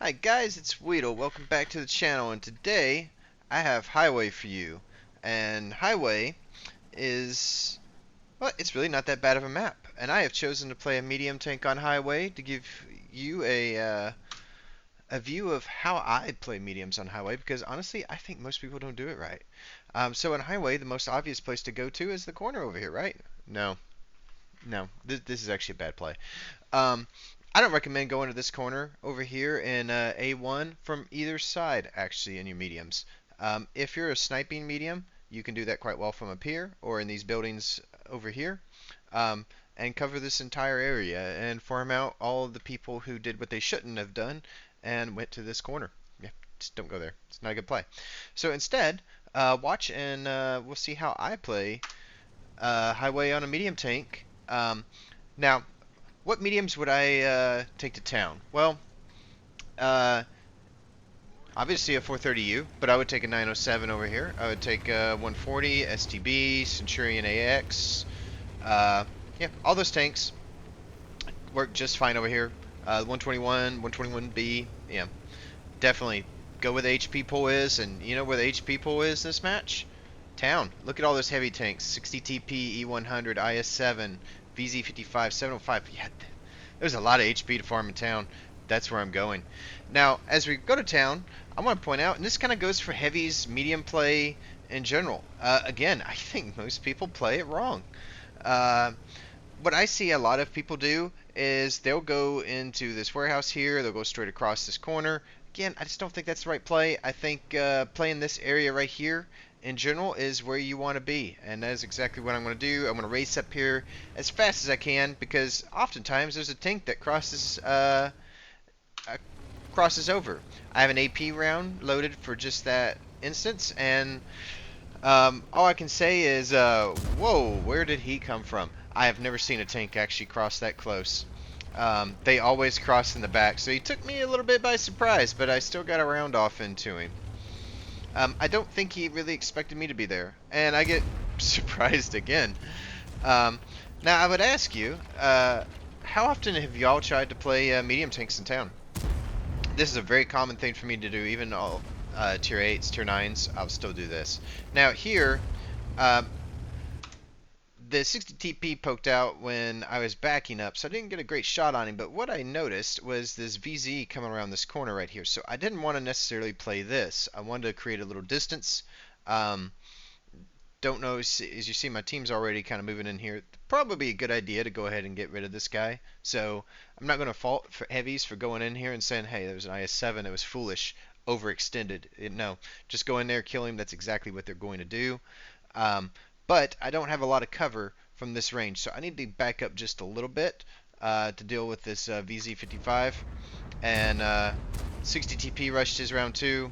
Hi guys, it's Weedle. Welcome back to the channel, and today I have Highway for you. And Highway is, well, it's really not that bad of a map. And I have chosen to play a medium tank on Highway to give you a view of how I play mediums on Highway, because honestly, I think most people don't do it right. So on Highway, the most obvious place to go to is the corner over here, right? No, no, this is actually a bad play. Um, I don't recommend going to this corner over here in A1 from either side, actually, in your mediums. If you're a sniping medium, you can do that quite well from up here or in these buildings over here, um, and cover this entire area and farm out all of the people who did what they shouldn't have done and went to this corner. Yeah, just don't go there. It's not a good play. So instead, watch and we'll see how I play Highway on a medium tank. Now, what mediums would I take to town? Well, uh, obviously a 430U, but I would take a 907 over here. I would take a 140, STB, Centurion AX. Uh, yeah, all those tanks work just fine over here. 121, 121B. Yeah, definitely go where the HP pool is. And you know where the HP pool is this match? Town. Look at all those heavy tanks. 60 TP, E100, IS7, VZ55, 705. Yeah, there's a lot of HP to farm in town. That's where I'm going. Now, as we go to town, I want to point out, and this kind of goes for heavies, medium play in general. Again, I think most people play it wrong. Uh, what I see a lot of people do is they'll go into this warehouse here, they'll go straight across this corner. Again, I just don't think that's the right play. I think playing this area right here in general is where you want to be, and that is exactly what I'm going to do. I'm going to race up here as fast as I can because oftentimes there's a tank that uh, crosses over. I have an AP round loaded for just that instance, and all I can say is, whoa, where did he come from? I have never seen a tank actually cross that close. They always cross in the back, so he took me a little bit by surprise, but I still got a round off into him. I don't think he really expected me to be there, and I get surprised again. Um, now, I would ask you, how often have y'all tried to play medium tanks in town? This is a very common thing for me to do, even all tier 8s, tier 9s, I'll still do this. Now, here, um, the 60 TP poked out when I was backing up, so I didn't get a great shot on him, but what I noticed was this VZ coming around this corner right here, so I didn't want to necessarily play this. I wanted to create a little distance. Um, don't know, as you see, my team's already kind of moving in here. Probably a good idea to go ahead and get rid of this guy. So I'm not going to fault for heavies for going in here and saying, hey, there was an IS-7, it was foolish, overextended. No, just go in there, kill him. That's exactly what they're going to do. Um, but I don't have a lot of cover from this range, so I need to back up just a little bit to deal with this VZ55. And 60 TP rushed his round 2.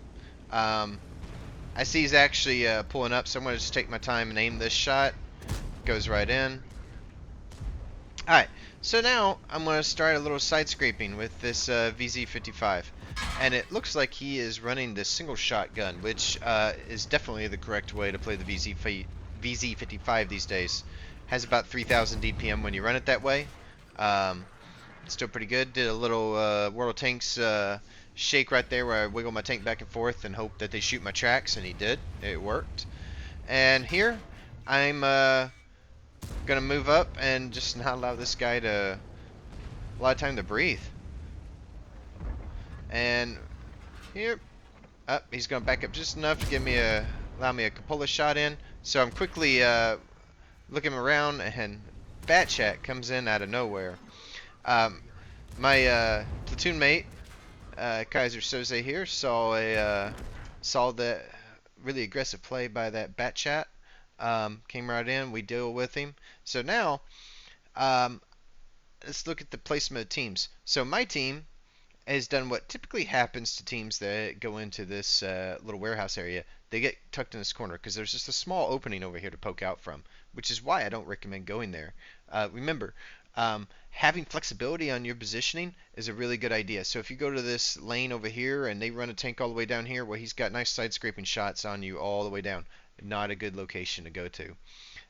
Um, I see he's actually pulling up, so I'm going to just take my time and aim this shot. Goes right in. Alright, so now I'm going to start a little side scraping with this VZ55. And it looks like he is running this single shotgun, which is definitely the correct way to play the VZ55 these days. Has about 3,000 DPM when you run it that way. Um, Still pretty good. Did a little World of Tanks shake right there where I wiggle my tank back and forth and hope that they shoot my tracks, and he did. It worked. And here, I'm gonna move up and just not allow this guy to a lot of time to breathe. And here, up, he's gonna back up just enough to allow me a cupola shot in. So I'm quickly looking around, and Bat Chat comes in out of nowhere. Um, my platoon mate, Kaiser Soze here, saw that really aggressive play by that Bat Chat. Came right in, we deal with him. So now, um, let's look at the placement of teams. So my team has done what typically happens to teams that go into this little warehouse area. They get tucked in this corner because there's just a small opening over here to poke out from, which is why I don't recommend going there. Remember, having flexibility on your positioning is a really good idea. So if you go to this lane over here and they run a tank all the way down here, well, he's got nice side scraping shots on you all the way down. Not a good location to go to.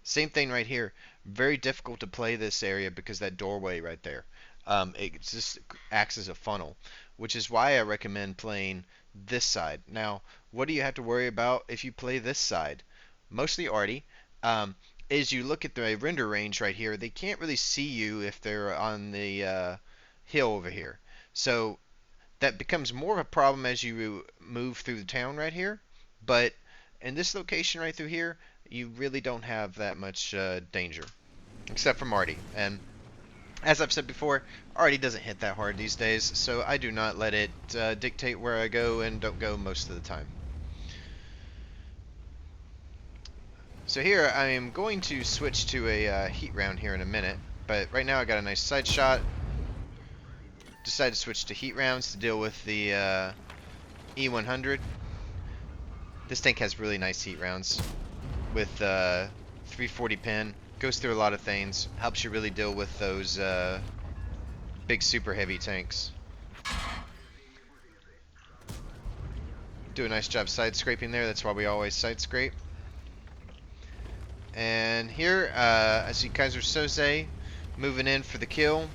Same thing right here. Very difficult to play this area because that doorway right there. It just acts as a funnel. which is why I recommend playing this side. Now, what do you have to worry about if you play this side? Mostly arty. Um, is you look at the render range right here, they can't really see you if they're on the hill over here. So that becomes more of a problem as you move through the town right here. But in this location right through here, you really don't have that much danger, except for Marty. And as I've said before, Artie doesn't hit that hard these days, so I do not let it dictate where I go and don't go most of the time. So here I am going to switch to a heat round here in a minute, but right now I got a nice side shot. Decided to switch to heat rounds to deal with the E100. This tank has really nice heat rounds with 340 pin. Goes through a lot of things. Helps you really deal with those big super heavy tanks. Do a nice job side scraping there. That's why we always side scrape. And here, I see Kaiser Soze moving in for the kill.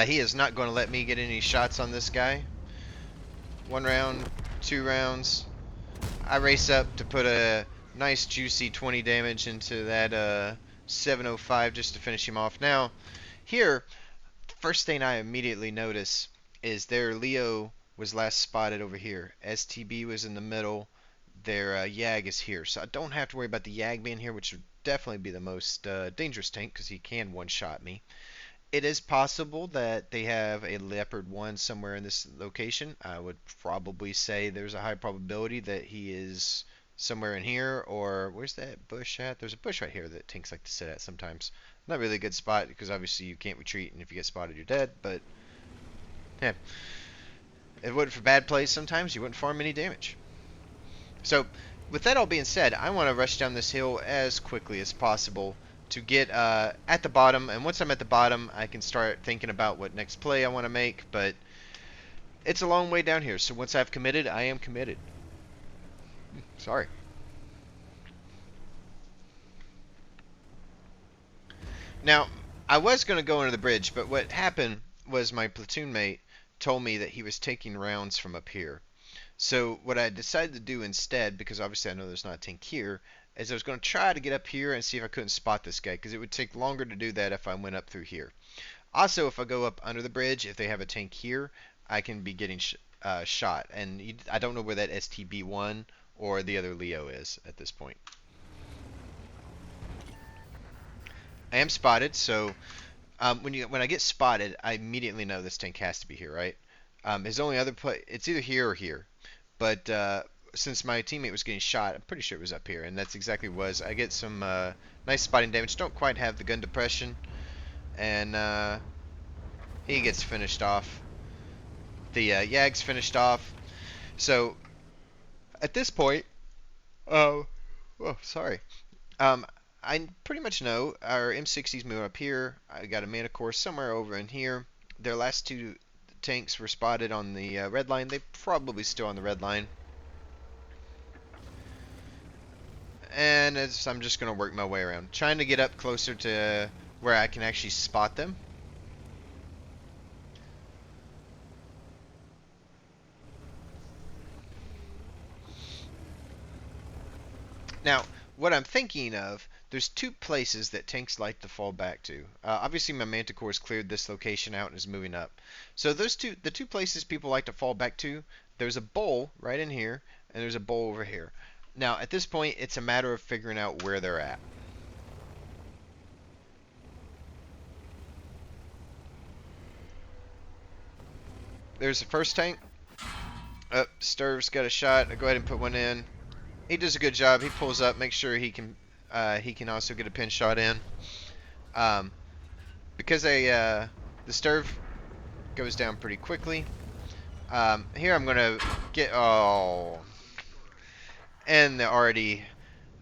He is not going to let me get any shots on this guy. 1 round, 2 rounds. I race up to put a nice juicy 20 damage into that 705 just to finish him off. Now, here, the first thing I immediately notice is their Leo was last spotted over here. STB was in the middle. Their Yag is here. So I don't have to worry about the Yag being here, which would definitely be the most dangerous tank because he can one-shot me. It is possible that they have a Leopard 1 somewhere in this location. I would probably say there's a high probability that he is somewhere in here, or where's that bush at? There's a bush right here that tanks like to sit at sometimes. Not really a good spot because obviously you can't retreat, and if you get spotted, you're dead, but yeah. If it wasn't for bad plays sometimes, you wouldn't farm any damage. So, with that all being said, I want to rush down this hill as quickly as possible to get at the bottom, and once I'm at the bottom, I can start thinking about what next play I want to make, but it's a long way down here, so once I've committed, I am committed. Sorry. Now, I was going to go under the bridge, but what happened was my platoon mate told me that he was taking rounds from up here. So what I decided to do instead, because obviously I know there's not a tank here, is I was going to try to get up here and see if I couldn't spot this guy, because it would take longer to do that if I went up through here. Also, if I go up under the bridge, if they have a tank here, I can be getting shot. And I don't know where that STB-1 or the other Leo is at this point. I am spotted, so when I get spotted, I immediately know this tank has to be here, right? His only other play, it's either here or here. But since my teammate was getting shot, I'm pretty sure it was up here, and that's exactly what it was. I get some nice spotting damage. Don't quite have the gun depression, and he gets finished off. The Yag's finished off. So at this point, oh, sorry. Um, I pretty much know our M60's moving up here. I got a mana core somewhere over in here. Their last 2 tanks were spotted on the red line. They probably still on the red line. And I'm just going to work my way around, trying to get up closer to where I can actually spot them. Now, what I'm thinking of, there's 2 places that tanks like to fall back to. Obviously, my Manticore's cleared this location out and is moving up. So the 2 places people like to fall back to, there's a bowl right in here, and there's a bowl over here. Now, at this point, it's a matter of figuring out where they're at. There's the first tank. Sturv's got a shot. I'll go ahead and put one in. He does a good job. He pulls up, makes sure he can also get a pin shot in. Because the Sturv goes down pretty quickly. Here I'm gonna get and the already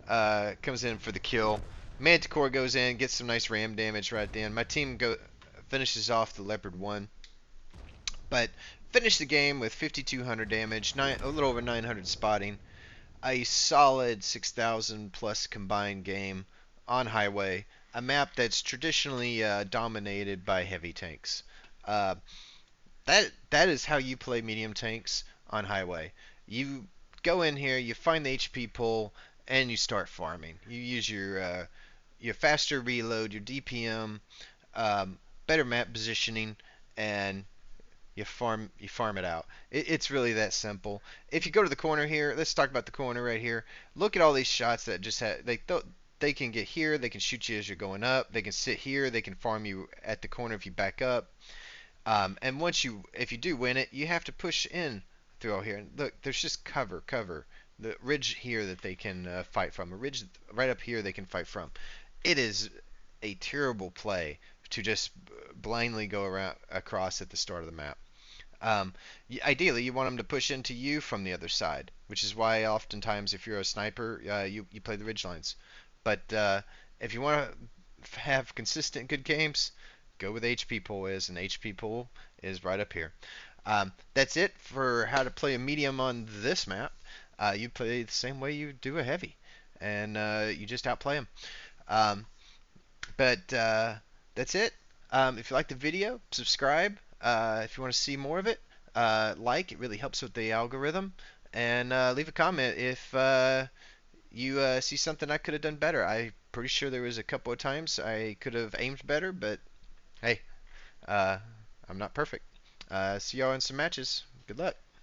comes in for the kill. Manticore goes in, gets some nice ram damage right then. My team finishes off the Leopard 1, but finished the game with 5,200 damage, a little over 900 spotting. A solid 6,000 plus combined game on highway, a map that's traditionally dominated by heavy tanks. That is how you play medium tanks on highway. You go in here, you find the HP pool, and you start farming. You use your faster reload, your DPM, um, better map positioning, and you farm it out. It's really that simple. If you go to the corner here, let's talk about the corner right here. Look at all these shots that just had they can get here, they can shoot you as you're going up, they can sit here, they can farm you at the corner if you back up. And if you do win it, you have to push in through all here. And look, there's just cover. The ridge here that they can fight from. A ridge right up here they can fight from. It is a terrible play to just blindly go around across at the start of the map. Ideally, you want them to push into you from the other side, which is why oftentimes if you're a sniper, you play the ridge lines. But if you want to have consistent good games, go with HP pool is, and HP pool is right up here. That's it for how to play a medium on this map. You play the same way you do a heavy, and you just outplay them. Um, but that's it. If you like the video, subscribe. If you want to see more of it, like. It really helps with the algorithm. And leave a comment if you see something I could have done better. I'm pretty sure there was a couple of times I could have aimed better, but hey, uh, I'm not perfect. See y'all in some matches. Good luck.